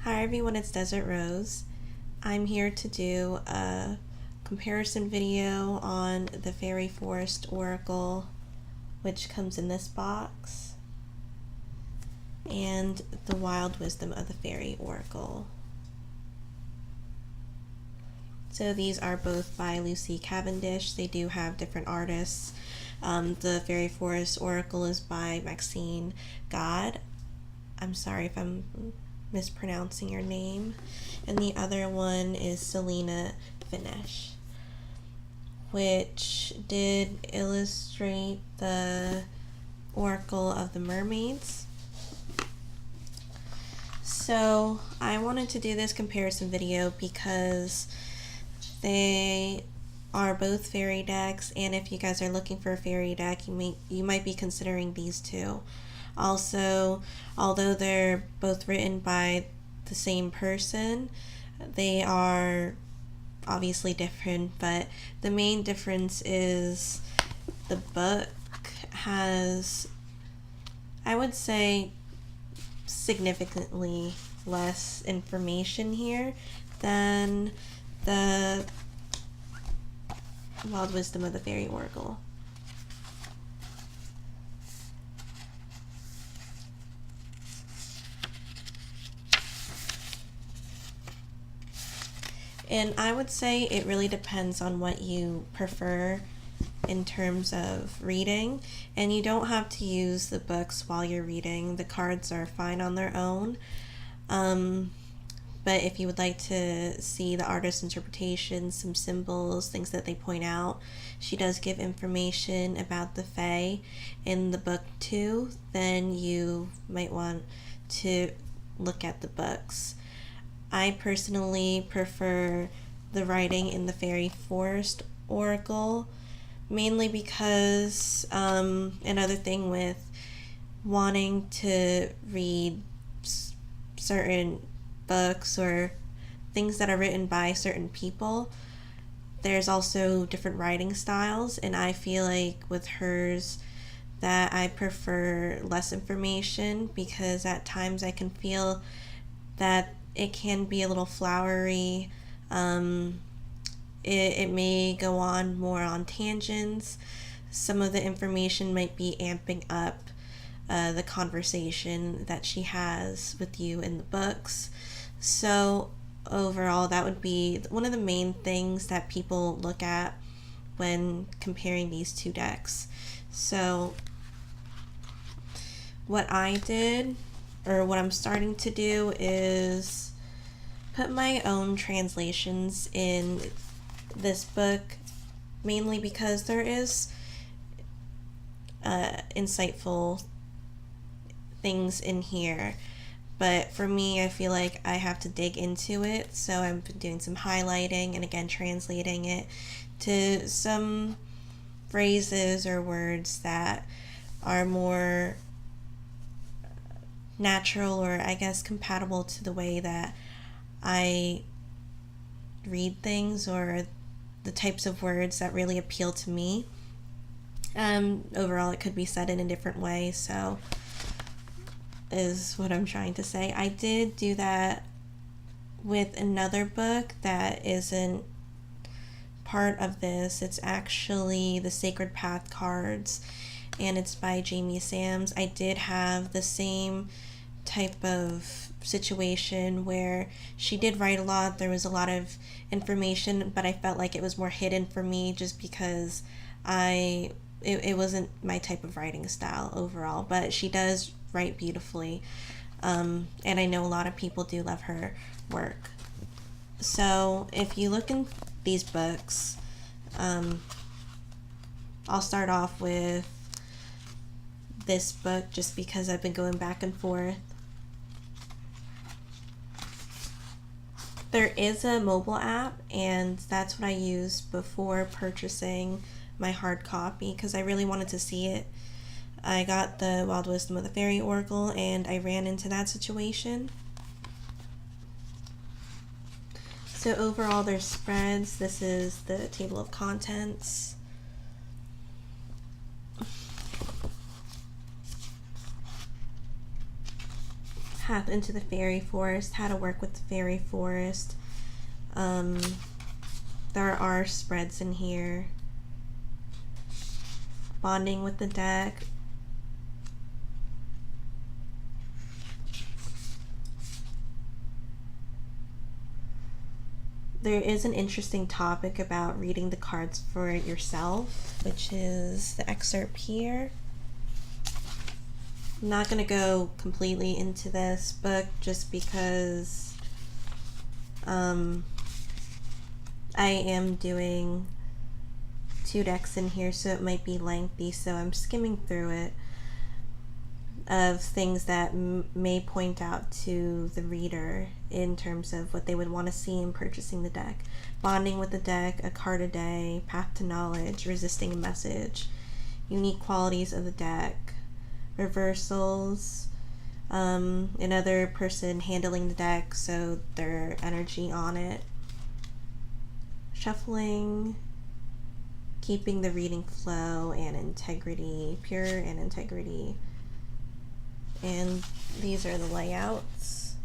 Hi everyone, it's Desert Rose. I'm here to do a comparison video on the Faery Forest Oracle, which comes in this box, and the Wild Wisdom of the Faery Oracle. So these are both by Lucy Cavendish. They do have different artists. The Faery Forest Oracle is by Maxine God. I'm sorry if I'm mispronouncing your name. And the other one is Selena Finesh, which did illustrate the Oracle of the Mermaids. So I wanted to do this comparison video because they are both fairy decks, and if you guys are looking for a fairy deck, you might be considering these two. Also, although they're both written by the same person, they are obviously different, but the main difference is the book has, I would say, significantly less information here than the Wild Wisdom of the Faery Oracle. And I would say it really depends on what you prefer in terms of reading, and you don't have to use the books while you're reading. The cards are fine on their own. But if you would like to see the artist's interpretation, some symbols, things that they point out, she does give information about the Fae in the book too, then you might want to look at the books. I personally prefer the writing in the Faery Forest Oracle, mainly because another thing with wanting to read certain books or things that are written by certain people, there's also different writing styles, and I feel like with hers that I prefer less information, because at times I can feel that it can be a little flowery. It may go on more on tangents. Some of the information might be amping up the conversation that she has with you in the books. So overall, that would be one of the main things that people look at when comparing these two decks. So what I did, or what I'm starting to do, is put my own translations in this book, mainly because there is insightful things in here. But for me, I feel like I have to dig into it, so I'm doing some highlighting and again translating it to some phrases or words that are more natural, or I guess compatible to the way that I read things, or the types of words that really appeal to me. Overall, it could be said in a different way, so is what I'm trying to say. I did do that with another book that isn't part of this. It's actually the Sacred Path cards, and it's by Jamie Sams. I did have the same type of situation where she did write a lot. There was a lot of information, but I felt like it was more hidden for me just because it wasn't my type of writing style overall. But she does write beautifully, and I know a lot of people do love her work. So if you look in these books, I'll start off with this book just because I've been going back and forth. There is a mobile app, and that's what I used before purchasing my hard copy because I really wanted to see it. I got the Wild Wisdom of the Faery Oracle, and I ran into that situation. So overall, there's spreads. This is the table of contents. path into the fairy forest, how to work with the fairy forest. There are spreads in here. Bonding with the deck. There is an interesting topic about reading the cards for yourself, which is the excerpt here. I'm not going to go completely into this book just because I am doing 2 decks in here, so it might be lengthy, so I'm skimming through it, of things that may point out to the reader in terms of what they would want to see in purchasing the deck. Bonding with the deck, a card a day, path to knowledge, resisting a message, unique qualities of the deck, reversals, another person handling the deck, so their energy on it, shuffling, keeping the reading flow and integrity, pure and integrity. And these are the layouts.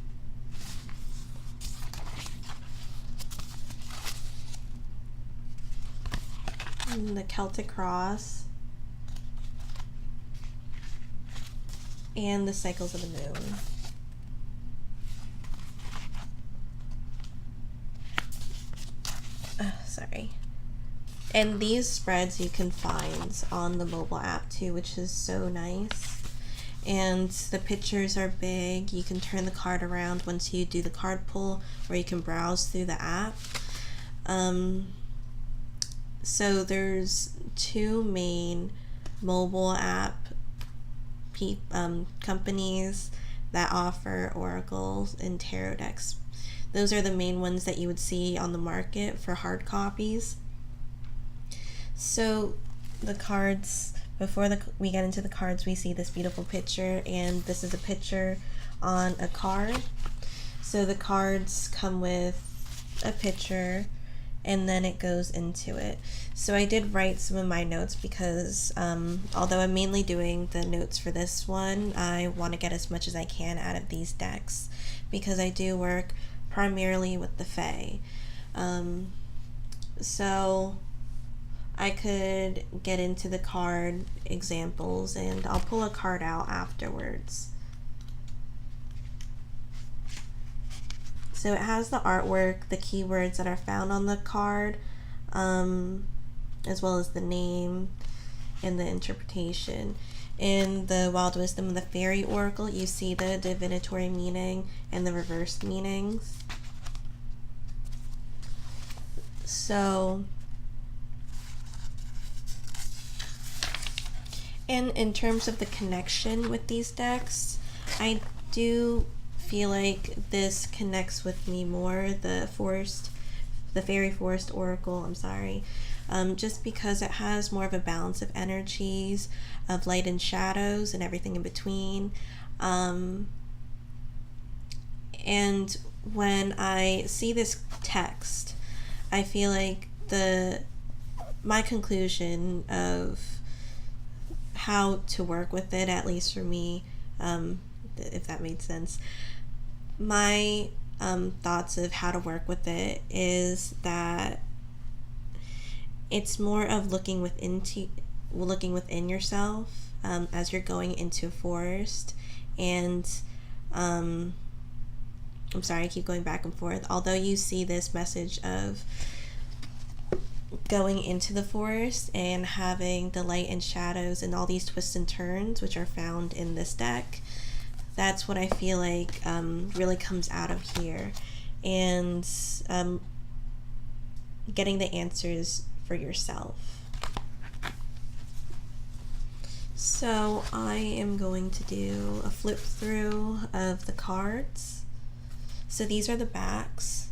And the Celtic Cross. And the cycles of the moon. Sorry. And these spreads you can find on the mobile app too, which is so nice. And the pictures are big. You can turn the card around once you do the card pull, or you can browse through the app. So there's 2 main mobile app companies that offer oracles and tarot decks. Those are the main ones that you would see on the market for hard copies. So the cards, before we get into the cards, we see this beautiful picture, and this is a picture on a card. So the cards come with a picture, and then it goes into it. So I did write some of my notes because although I'm mainly doing the notes for this one, I want to get as much as I can out of these decks because I do work primarily with the Fae. So I could get into the card examples, and I'll pull a card out afterwards. So it has the artwork, the keywords that are found on the card, as well as the name and the interpretation. In the Wild Wisdom of the Faery Oracle, you see the divinatory meaning and the reversed meanings. So, and in terms of the connection with these decks, I do feel like this connects with me more, the Faery Forest Oracle, just because it has more of a balance of energies, of light and shadows and everything in between. And when I see this text, I feel like my conclusion of how to work with it, at least for me, if that made sense, my thoughts of how to work with it is that it's more of looking within yourself as you're going into a forest. And I'm sorry, I keep going back and forth. Although you see this message of going into the forest and having the light and shadows and all these twists and turns which are found in this deck, that's what I feel like really comes out of here. And getting the answers for yourself. So I am going to do a flip through of the cards. So these are the backs.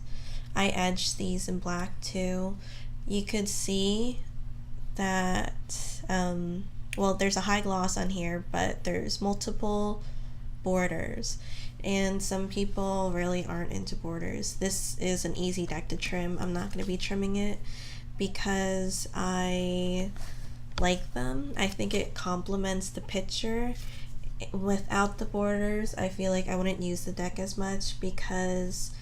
I edged these in black too. You could see that, well, there's a high gloss on here, but there's multiple borders, and some people really aren't into borders. This is an easy deck to trim. I'm not going to be trimming it because I like them. I think it complements the picture, without the borders, I feel like I wouldn't use the deck as much because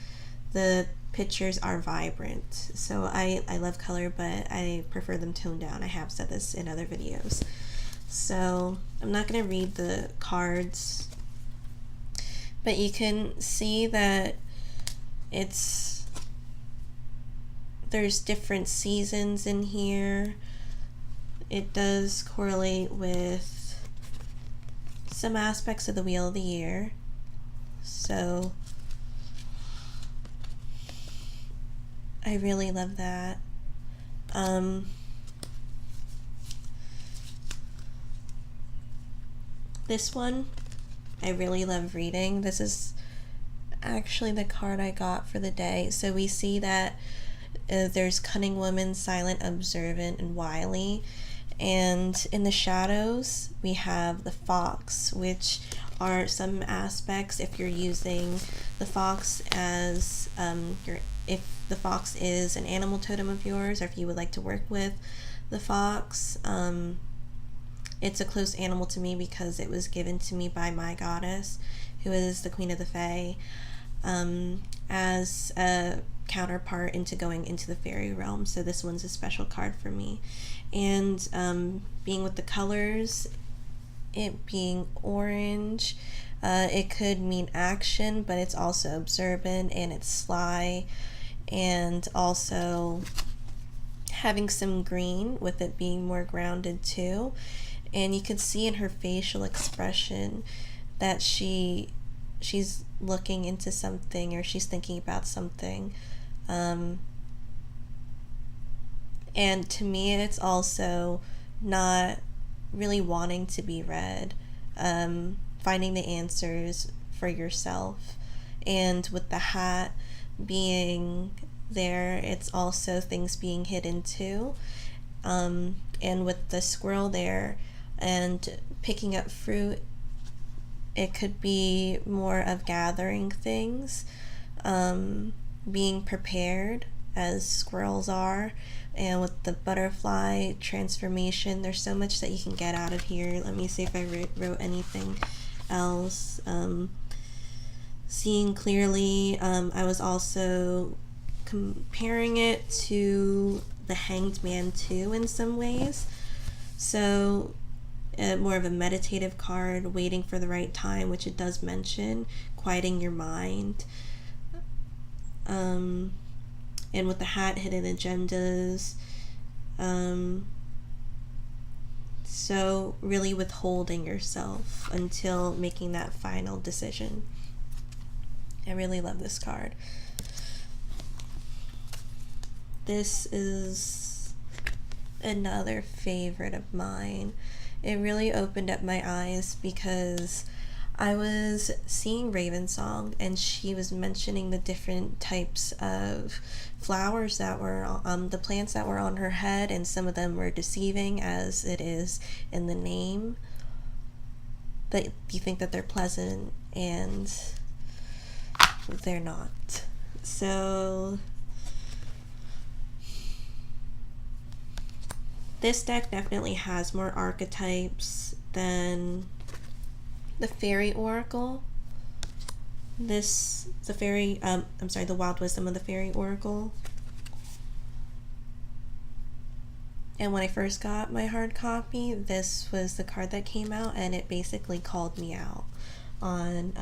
the pictures are vibrant. So I love color, but I prefer them toned down. I have said this in other videos. So I'm not going to read the cards, but you can see that there's different seasons in here. It does correlate with some aspects of the Wheel of the Year. So I really love that. This one I really love reading. This is actually the card I got for the day. So we see that there's cunning woman, silent, observant, and wily. And in the shadows, we have the fox, which are some aspects if you're using the fox as if the fox is an animal totem of yours, or if you would like to work with the fox. It's a close animal to me because it was given to me by my goddess, who is the Queen of the Fae, as a counterpart into going into the fairy realm. So this one's a special card for me. And being with the colors, it being orange, it could mean action, but it's also observant and it's sly, and also having some green with it being more grounded too. And you can see in her facial expression that she's looking into something, or she's thinking about something. And to me, it's also not really wanting to be read, finding the answers for yourself. And with the hat being there, it's also things being hidden too. And with the squirrel there and picking up fruit, it could be more of gathering things, being prepared, as squirrels are. And with the butterfly transformation, there's so much that you can get out of here. Let me see if I wrote anything else. Seeing clearly, I was also comparing it to the Hanged Man too in some ways. So more of a meditative card, waiting for the right time, which it does mention, quieting your mind. And with the hat, hidden agendas. So really withholding yourself until making that final decision. I really love this card. This is another favorite of mine. It really opened up my eyes because I was seeing Ravensong, and she was mentioning the different types of flowers that were the plants that were on her head, and some of them were deceiving, as it is in the name, that you think that they're pleasant and they're not. So this deck definitely has more archetypes than the Faery Oracle. The Wild Wisdom of the Faery Oracle. And when I first got my hard copy, this was the card that came out, and it basically called me out on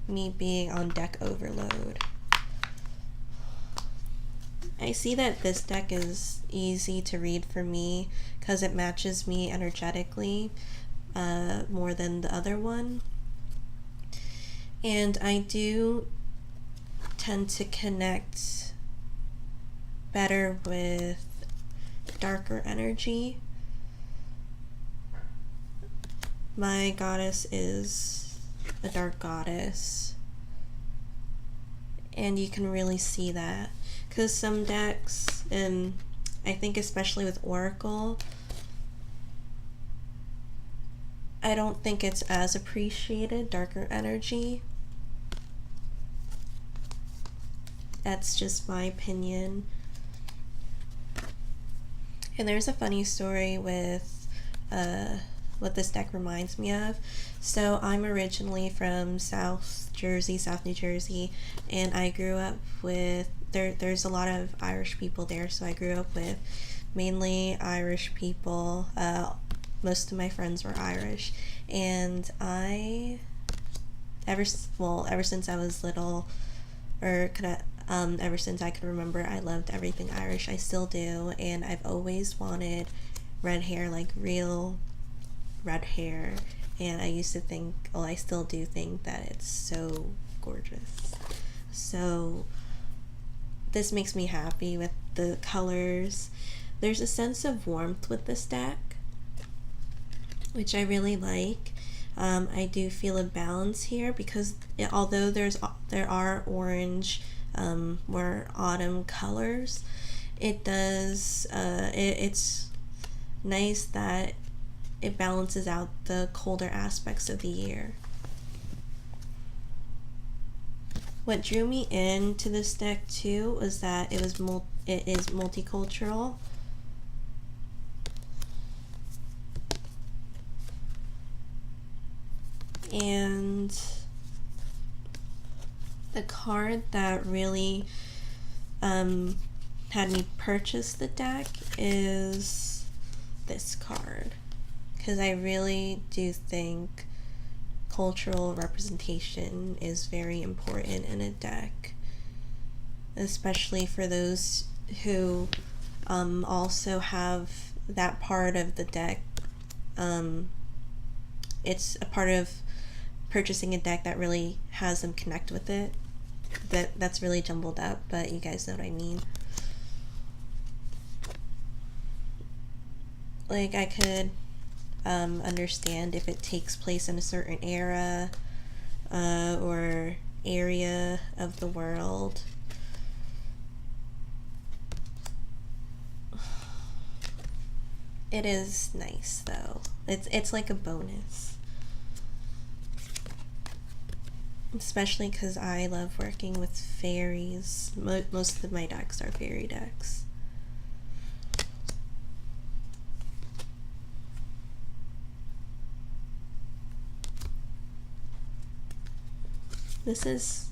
me being on deck overload. I see that this deck is easy to read for me because it matches me energetically more than the other one. And I do tend to connect better with darker energy. My goddess is a dark goddess, and you can really see that because some decks, and I think especially with Oracle, I don't think it's as appreciated, darker energy. That's just my opinion. And there's a funny story with what this deck reminds me of. So I'm originally from South New Jersey, and I grew up with, there's a lot of Irish people there, so I grew up with mainly Irish people. Most of my friends were Irish, and ever since I was little, ever since I could remember, I loved everything Irish. I still do, and I've always wanted red hair, like real red hair, and I used to think, well, I still do think that it's so gorgeous. So this makes me happy with the colors. There's a sense of warmth with this deck, which I really like. I do feel a balance here because although there are orange, more autumn colors, it's nice that it balances out the colder aspects of the year. What drew me into this deck too was that it is multicultural. And the card that really had me purchase the deck is this card, because I really do think cultural representation is very important in a deck, especially for those who also have that part of the deck. It's a part of purchasing a deck that really has them connect with it. That's really jumbled up, but you guys know what I mean. Like, I could understand if it takes place in a certain era or area of the world. It is nice though. It's like a bonus. Especially because I love working with fairies. Most of my decks are fairy decks. This is,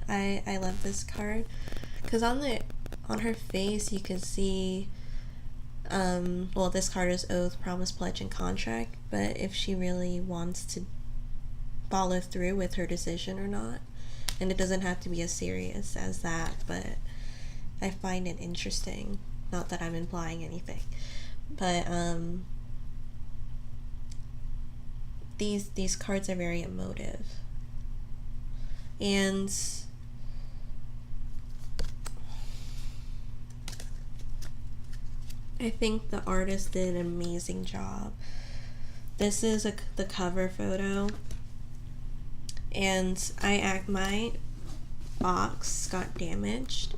I love this card because on her face you can see, well, this card is Oath, Promise, Pledge, and Contract, but if she really wants to follow through with her decision or not, and it doesn't have to be as serious as that, but I find it interesting. Not that I'm implying anything, but these cards are very emotive, and I think the artist did an amazing job. This is the cover photo, and my box got damaged.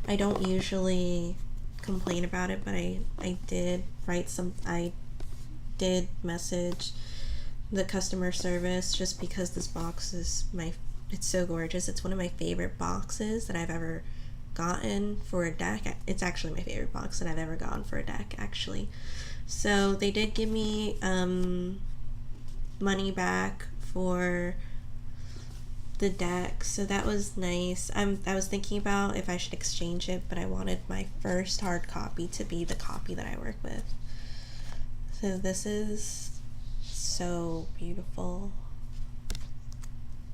I don't usually complain about it, but I did message the customer service just because this box is it's so gorgeous. It's one of my favorite boxes that I've ever gotten for a deck. It's actually my favorite box that I've ever gotten for a deck, actually. So they did give me money back for the deck, so that was nice. I was thinking about if I should exchange it, but I wanted my first hard copy to be the copy that I work with. So this is so beautiful.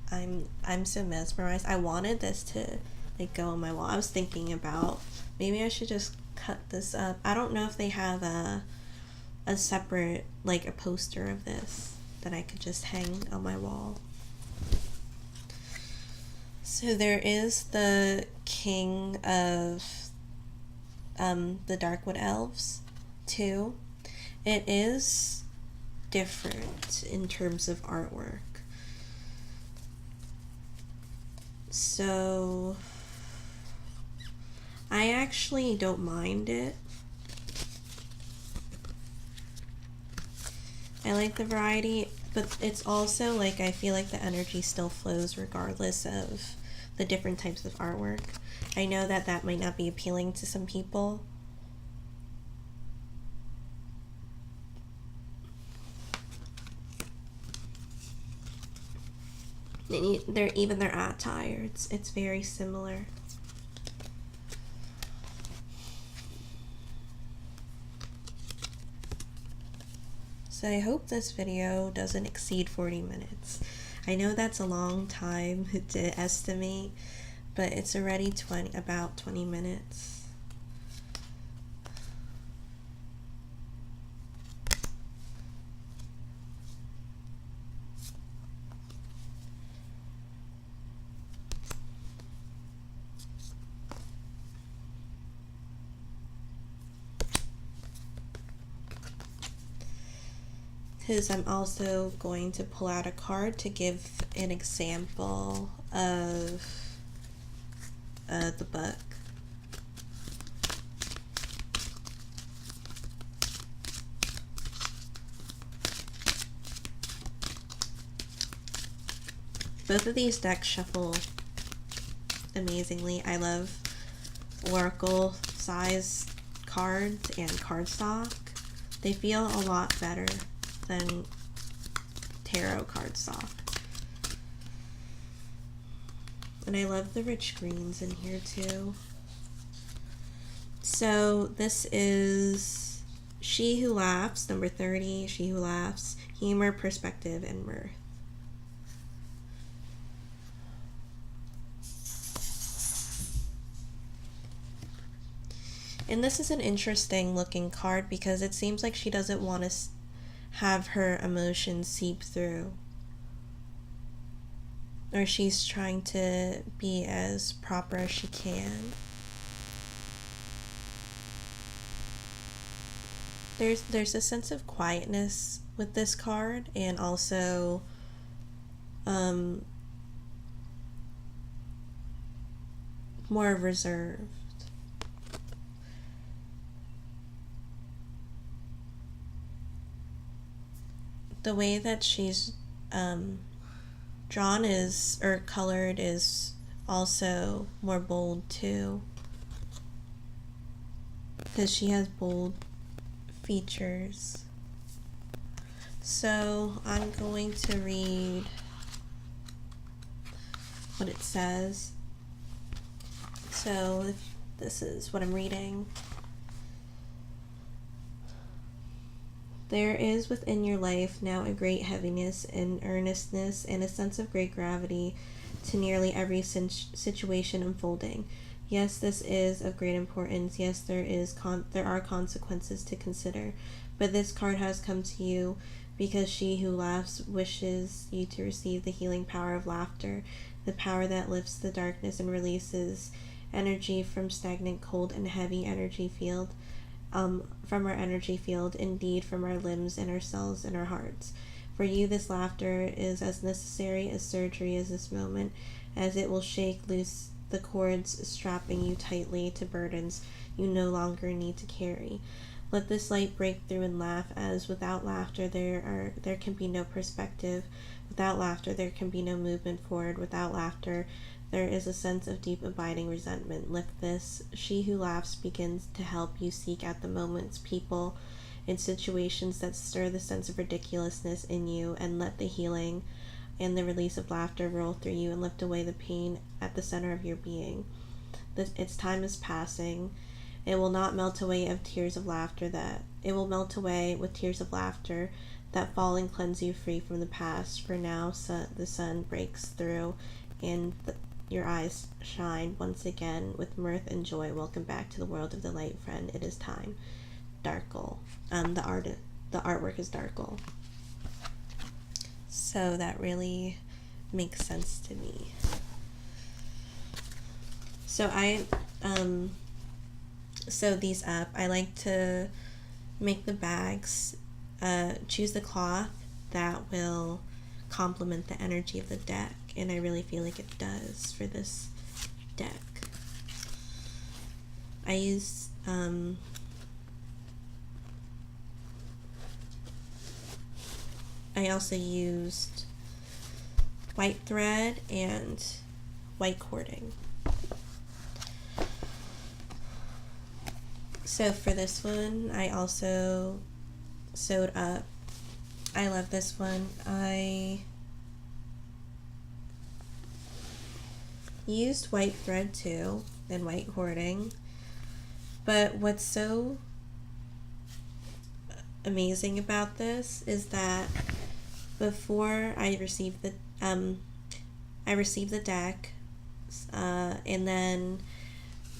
I'm so mesmerized. I wanted this to like go on my wall. I was thinking about maybe I should just cut this up. I don't know if they have a separate, like a poster of this that I could just hang on my wall. So there is the King of the Darkwood Elves too. It is different in terms of artwork. So I actually don't mind it. I like the variety, but it's also like I feel like the energy still flows regardless of the different types of artwork. I know that might not be appealing to some people. Even their attire, it's very similar. So I hope this video doesn't exceed 40 minutes. I know that's a long time to estimate, but it's already about 20 minutes. Because I'm also going to pull out a card to give an example of the book. Both of these decks shuffle amazingly. I love Oracle size cards and cardstock. They feel a lot better than tarot cardstock. And I love the rich greens in here too. So this is She Who Laughs, number 30, She Who Laughs, Humor, Perspective, and Mirth. And this is an interesting looking card because it seems like she doesn't want to have her emotions seep through. Or she's trying to be as proper as she can. There's a sense of quietness with this card, and also more reserved. The way that she's drawn or colored is also more bold too, because she has bold features. So I'm going to read what it says. So this is what I'm reading. There is within your life now a great heaviness and earnestness and a sense of great gravity to nearly every situation unfolding. Yes, this is of great importance. Yes, there are consequences to consider. But this card has come to you because She Who Laughs wishes you to receive the healing power of laughter, the power that lifts the darkness and releases energy from stagnant, cold, and heavy energy field. From our energy field, indeed from our limbs and our cells and our hearts. For you, this laughter is as necessary as surgery is this moment, as it will shake loose the cords strapping you tightly to burdens you no longer need to carry. Let this light break through and laugh, as without laughter there can be no perspective. Without laughter there can be no movement forward. Without laughter there is a sense of deep abiding resentment. Lift this. She Who Laughs begins to help you seek out the moments, people, and situations that stir the sense of ridiculousness in you, and let the healing and the release of laughter roll through you and lift away the pain at the center of your being. Its time is passing. It will not melt away with tears of laughter that fall and cleanse you free from the past. For now the sun breaks through and your eyes shine once again with mirth and joy. Welcome back to the world of the light, friend. It is time. Darkle. The artwork is Darkle. So that really makes sense to me. So I sew these up. I like to make the bags, choose the cloth that will complement the energy of the deck, and I really feel like it does for this deck. I use I also used white thread and white cording. So for this one, I also sewed up. I love this one. I used white thread too, and white hoarding. But what's so amazing about this is that before I received the deck, and then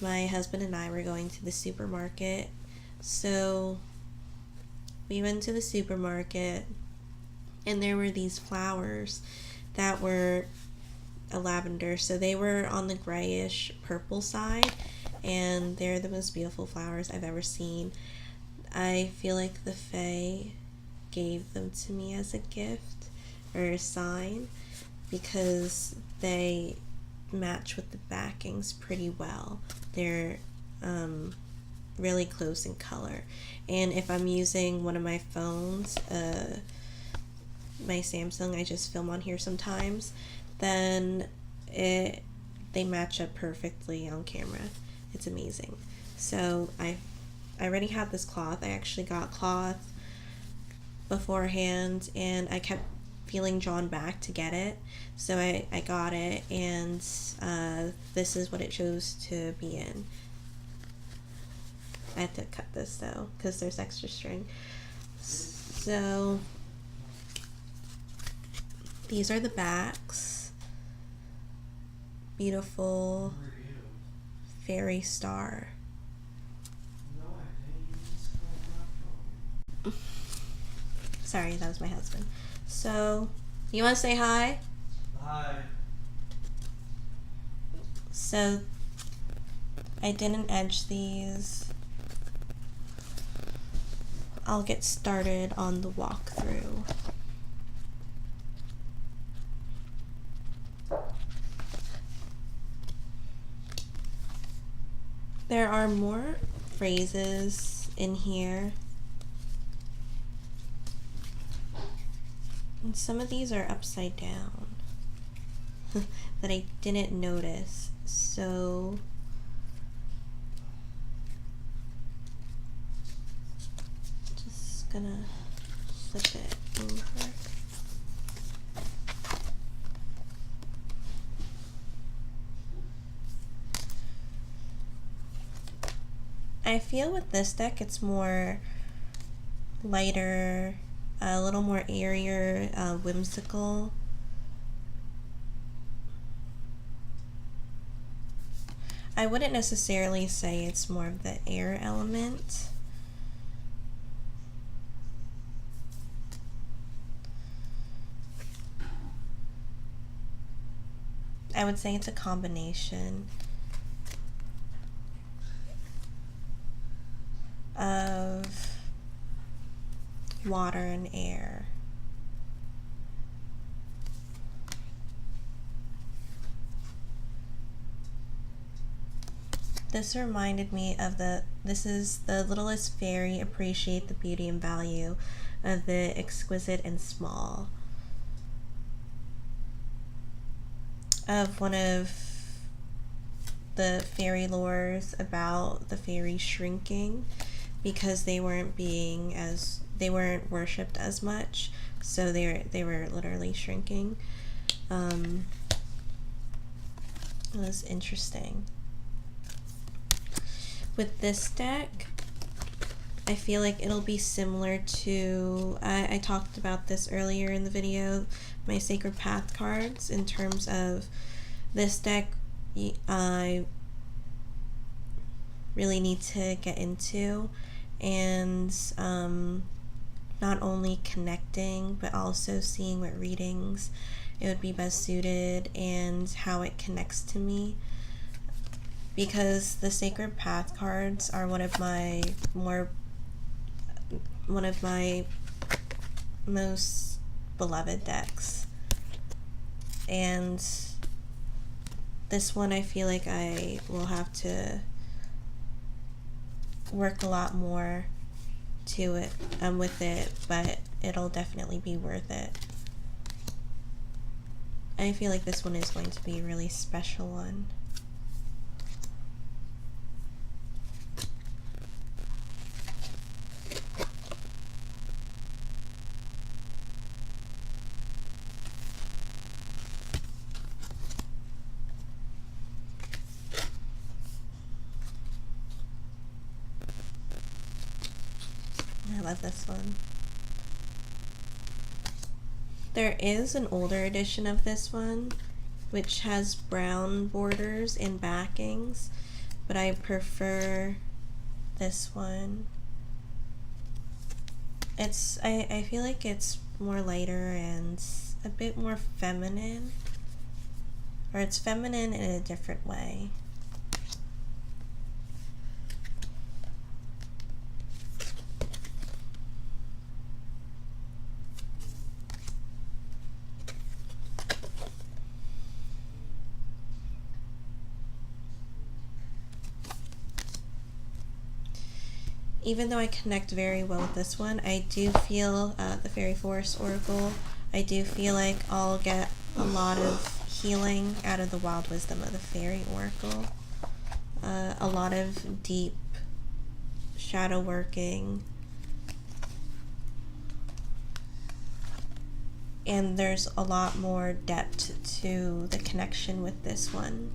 my husband and I were going to the supermarket. So we went to the supermarket, and there were these flowers that were a lavender, so they were on the grayish purple side, and they're the most beautiful flowers I've ever seen. I feel like the Fae gave them to me as a gift or a sign because they match with the backings pretty well. They're really close in color, and if I'm using one of my phones, my Samsung, I just film on here sometimes, then they match up perfectly on camera. It's amazing. So I already have this cloth. I actually got cloth beforehand, and I kept feeling drawn back to get it, so I got it, and this is what it chose to be in. I had to cut this though because there's extra string. So these are the backs. Beautiful fairy star. Sorry, that was my husband. So, you want to say hi? Hi. So, I didn't edge these. I'll get started on the walkthrough. There are more phrases in here. And some of these are upside down that I didn't notice. So just gonna flip it over. I feel with this deck it's more lighter, a little more airier, whimsical. I wouldn't necessarily say it's more of the air element. I would say it's a combination of water and air. This reminded me of this is the littlest fairy, appreciate the beauty and value of the exquisite and small. Of one of the fairy lores about the fairies shrinking because they weren't worshipped as much, so they were literally shrinking. It was interesting. With this deck, I feel like it'll be similar to, I talked about this earlier in the video, my Sacred Path cards, in terms of this deck I really need to get into, and not only connecting but also seeing what readings it would be best suited and how it connects to me, because the Sacred Path cards are one of my most beloved decks, and this one I feel like I will have to work a lot more to it with it, but it'll definitely be worth it. I feel like this one is going to be a really special one. love this one. There is an older edition of this one, which has brown borders and backings, but I prefer this one. I feel like it's more lighter and a bit more feminine, or it's feminine in a different way. Even though I connect very well with this one, I do feel the Faery Oracle, I do feel like I'll get a lot of healing out of the wild wisdom of the Faery Oracle. A lot of deep shadow working. And there's a lot more depth to the connection with this one.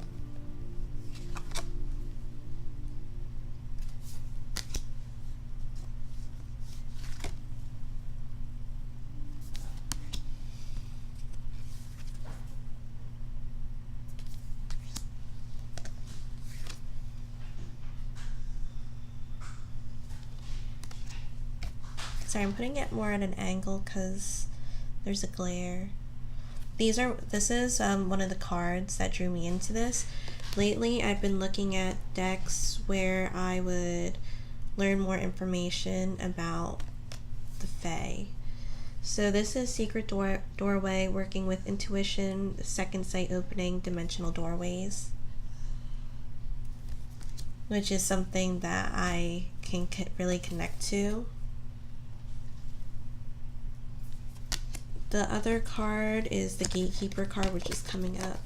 Sorry, I'm putting it more at an angle because there's a glare. This is one of the cards that drew me into this. Lately, I've been looking at decks where I would learn more information about the Fae. So this is Secret Doorway, working with intuition, second sight opening, dimensional doorways, which is something that I can really connect to. The other card is the Gatekeeper card, which is coming up.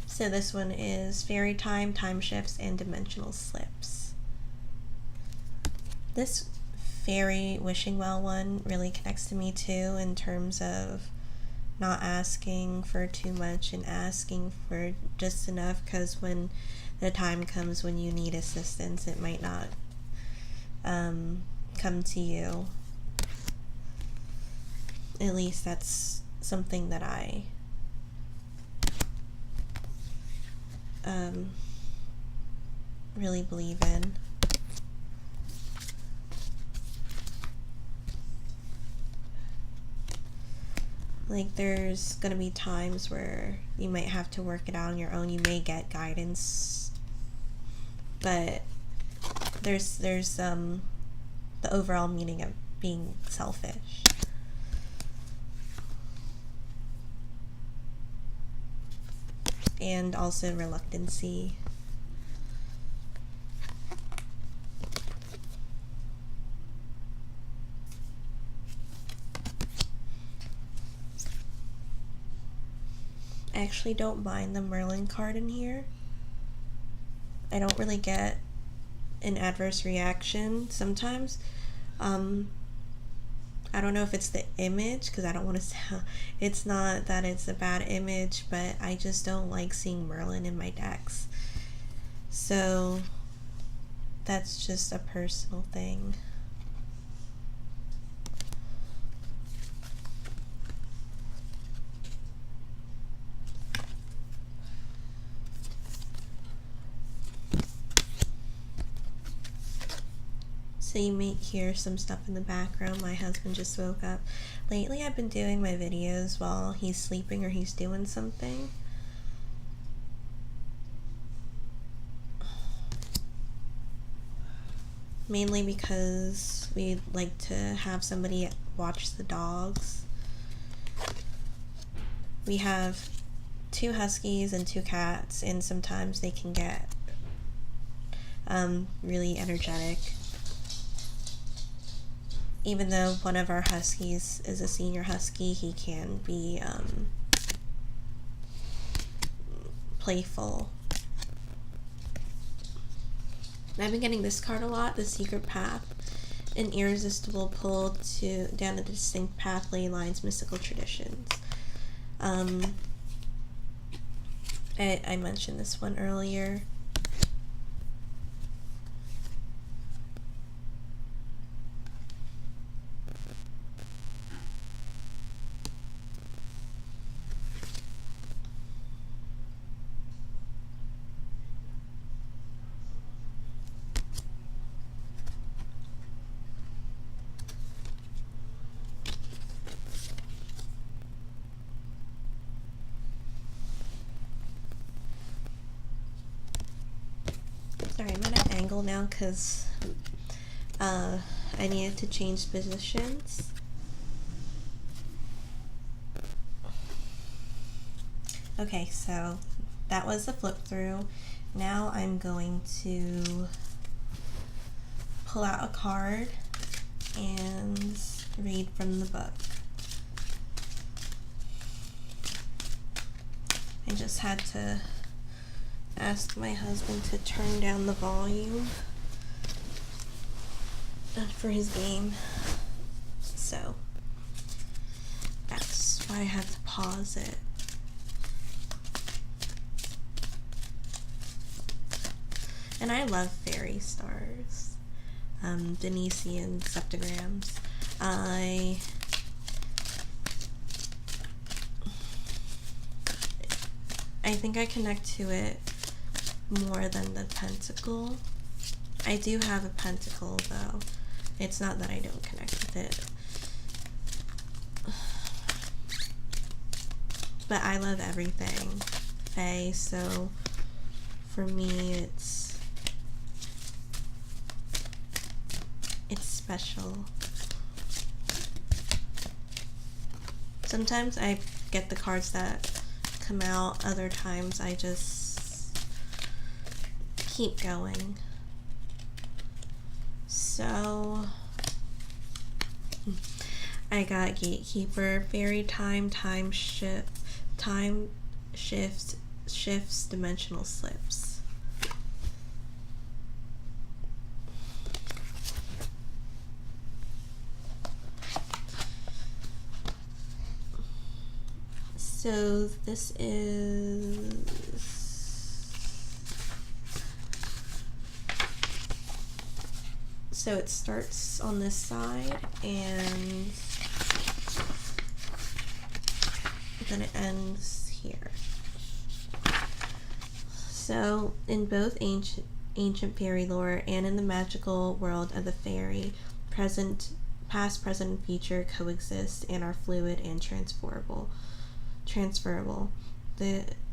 So this one is Fairy Time, Time Shifts, and Dimensional Slips. This Fairy Wishing Well one really connects to me too, in terms of not asking for too much and asking for just enough, because when the time comes when you need assistance, it might not come to you. At least that's something that I really believe in. Like, there's gonna be times where you might have to work it out on your own. You may get guidance, but there's the overall meaning of being selfish. And also reluctancy. I actually don't mind the Merlin card in here. I don't really get an adverse reaction sometimes. I don't know if it's the image, because I don't want to sound, it's not that it's a bad image, but I just don't like seeing Merlin in my decks. So that's just a personal thing. So you may hear some stuff in the background. My husband just woke up. Lately I've been doing my videos while he's sleeping or he's doing something. Mainly because we like to have somebody watch the dogs. We have 2 huskies and 2 cats, and sometimes they can get really energetic. Even though one of our huskies is a senior husky, he can be playful. I've been getting this card a lot, The Secret Path. An irresistible pull down a distinct path, ley lines, mystical traditions. I mentioned this one earlier. Sorry, I'm at an angle now because I needed to change positions. Okay, so that was the flip through. Now I'm going to pull out a card and read from the book. I just had to ask my husband to turn down the volume for his game, so that's why I had to pause it. And I love fairy stars, Denisian septagrams. I think I connect to it more than the pentacle. I do have a pentacle though. It's not that I don't connect with it. But I love everything Fae, so for me it's special. Sometimes I get the cards that come out, other times I just keep going. So I got Gatekeeper, Fairy Time, Time Shifts, Dimensional Slips. So this is so it starts on this side and then it ends here. So in both ancient fairy lore and in the magical world of the fairy, past, present, and future coexist and are fluid and transferable.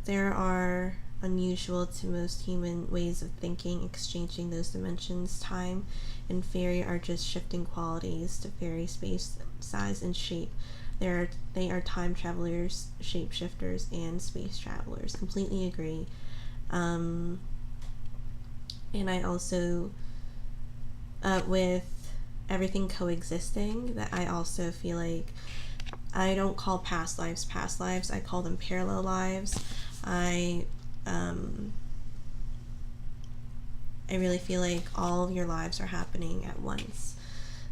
There are unusual to most human ways of thinking, exchanging those dimensions. Time and fairy are just shifting qualities to vary space, size, and shape. They are time travelers, shapeshifters, and space travelers. Completely agree. And I also, with everything coexisting, that I also feel like I don't call past lives, I call them parallel lives. I really feel like all of your lives are happening at once.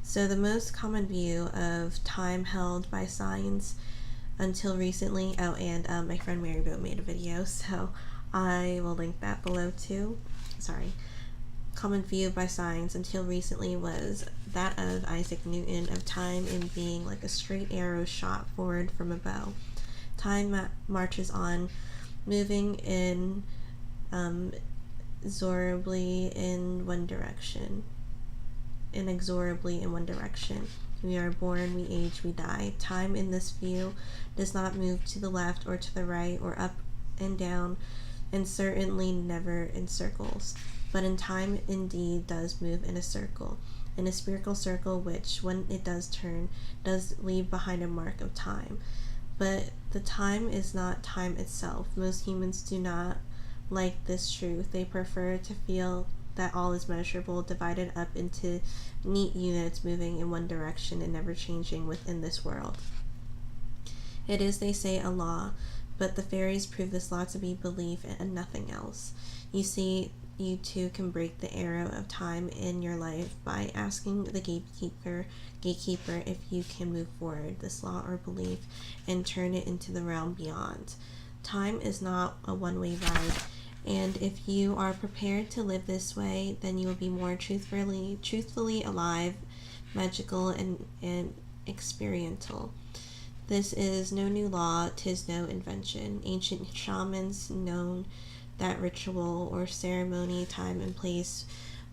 So the most common view of time held by science until recently, and my friend Mary Boat made a video, so I will link that below too. Common view by science until recently was that of Isaac Newton, of time in being like a straight arrow shot forward from a bow. Time marches on, moving inexorably in one direction. We are born, we age, we die. Time in this view does not move to the left or to the right or up and down, and certainly never in circles. But in time indeed does move in a circle, in a spherical circle, which, when it does turn, does leave behind a mark of time. But the time is not time itself. Most humans do not like this truth. They prefer to feel that all is measurable, divided up into neat units moving in one direction and never changing within this world. It is, they say, a law, but the fairies prove this law to be belief and nothing else. You see, you too can break the arrow of time in your life by asking the gatekeeper if you can move forward this law or belief and turn it into the realm beyond. Time is not a one-way ride, and if you are prepared to live this way, then you will be more truthfully alive, magical, and experiential. This is no new law, 'tis no invention. Ancient shamans known that ritual or ceremony, time and place,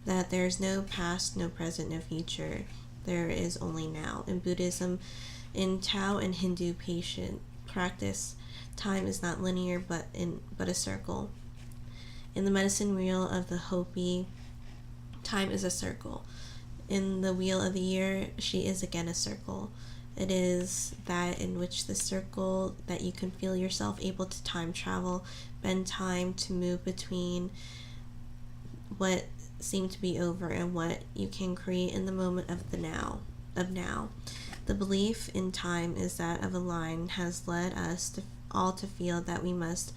that there's no past, no present, no future. There is only now. In Buddhism, in Tao and Hindu practice, time is not linear but a circle. In the medicine wheel of the Hopi, time is a circle. In the wheel of the year, she is again a circle. It is that in which the circle that you can feel yourself able to time travel, bend time to move between what seem to be over and what you can create in the moment of now. The belief in time is that of a line has led us all to feel that we must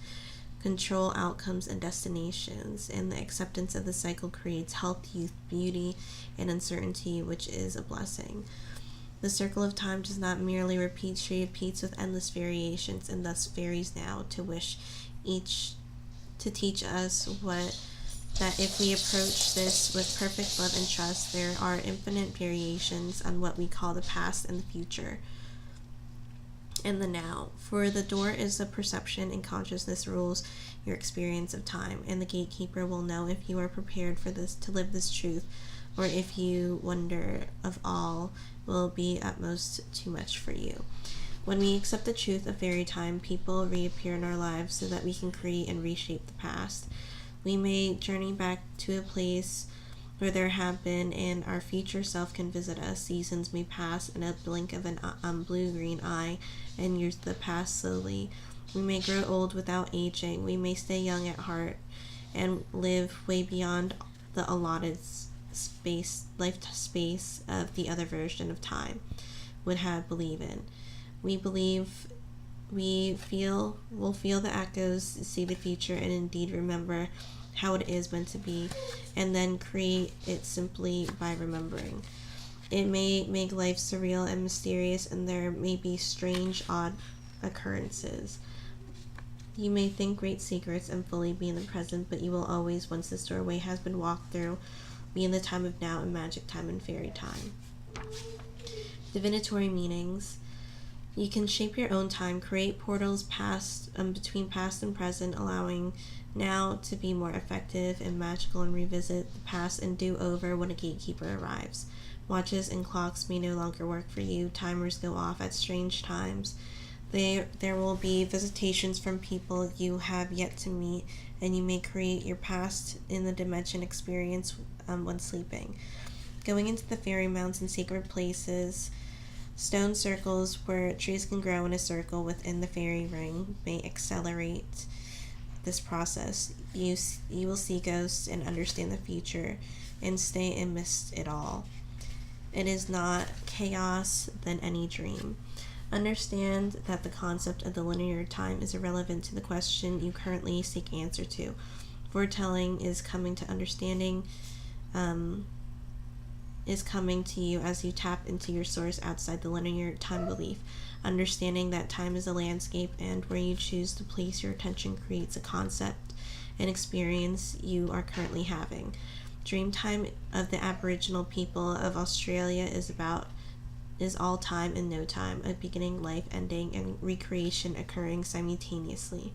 control outcomes and destinations, and the acceptance of the cycle creates health, youth, beauty, and uncertainty, which is a blessing. The circle of time does not merely repeat, she repeats with endless variations, and thus fairies now to teach us that if we approach this with perfect love and trust, there are infinite variations on what we call the past and the future and the now. For the door is the perception, and consciousness rules your experience of time, and the gatekeeper will know if you are prepared for this, to live this truth, or if you wonder of all will be at most too much for you. When we accept the truth of fairy time, people reappear in our lives so that we can create and reshape the past. We may journey back to a place where there have been, and our future self can visit us. Seasons may pass in a blink of an blue-green eye, and years that pass slowly. We may grow old without aging. We may stay young at heart and live way beyond the allotted life space of the other version of time would have believe in. We'll feel the echoes, see the future, and indeed remember how it is meant to be, and then create it simply by remembering. It may make life surreal and mysterious, and there may be strange, odd occurrences. You may think great secrets and fully be in the present, but you will always, once this doorway has been walked through, be in the time of now and magic time and fairy time. Divinatory meanings. You can shape your own time, create portals between past and present, allowing now to be more effective and magical, and revisit the past and do over when a gatekeeper arrives. Watches and clocks may no longer work for you. Timers go off at strange times. There will be visitations from people you have yet to meet, and you may create your past in the dimension experience when sleeping. Going into the fairy mounds and sacred places, stone circles where trees can grow in a circle within the fairy ring may accelerate this process. You will see ghosts and understand the future and stay amidst it all. It is not chaos than any dream. Understand that the concept of the linear time is irrelevant to the question you currently seek answer to. Foretelling is coming to understanding, is coming to you as you tap into your source outside the linear time belief. Understanding that time is a landscape, and where you choose to place your attention creates a concept and experience you are currently having. Dreamtime of the Aboriginal people of Australia is all time and no time, a beginning, life ending, and recreation occurring simultaneously.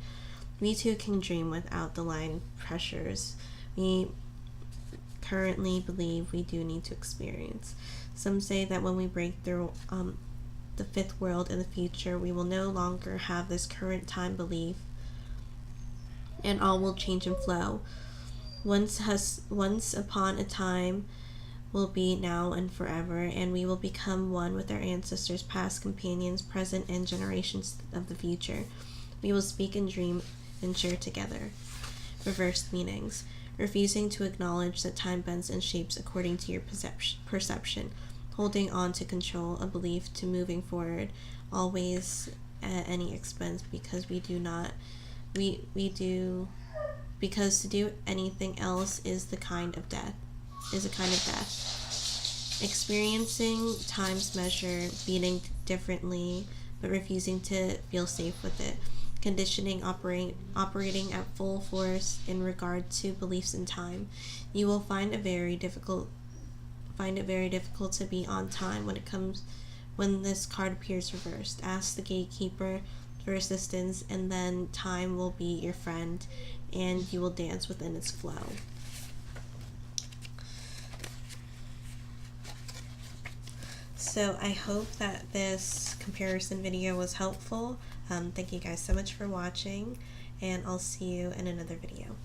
We too can dream without the line pressures we currently believe we do need to experience. Some say that when we break through the fifth world in the future, we will no longer have this current time belief, and all will change and flow. Once upon a time will be now and forever, and we will become one with our ancestors, past companions, present, and generations of the future. We will speak and dream and share together. Reversed meanings. Refusing to acknowledge that time bends and shapes according to your perception. Holding on to control, a belief to moving forward, always at any expense, because we do not, because to do anything else is a kind of death. Experiencing time's measure, beating differently, but refusing to feel safe with it. Conditioning operating at full force in regard to beliefs in time. You will find it very difficult to be on time when this card appears reversed. Ask the gatekeeper for assistance, and then time will be your friend, and you will dance within its flow. So I hope that this comparison video was helpful. Thank you guys so much for watching, and I'll see you in another video.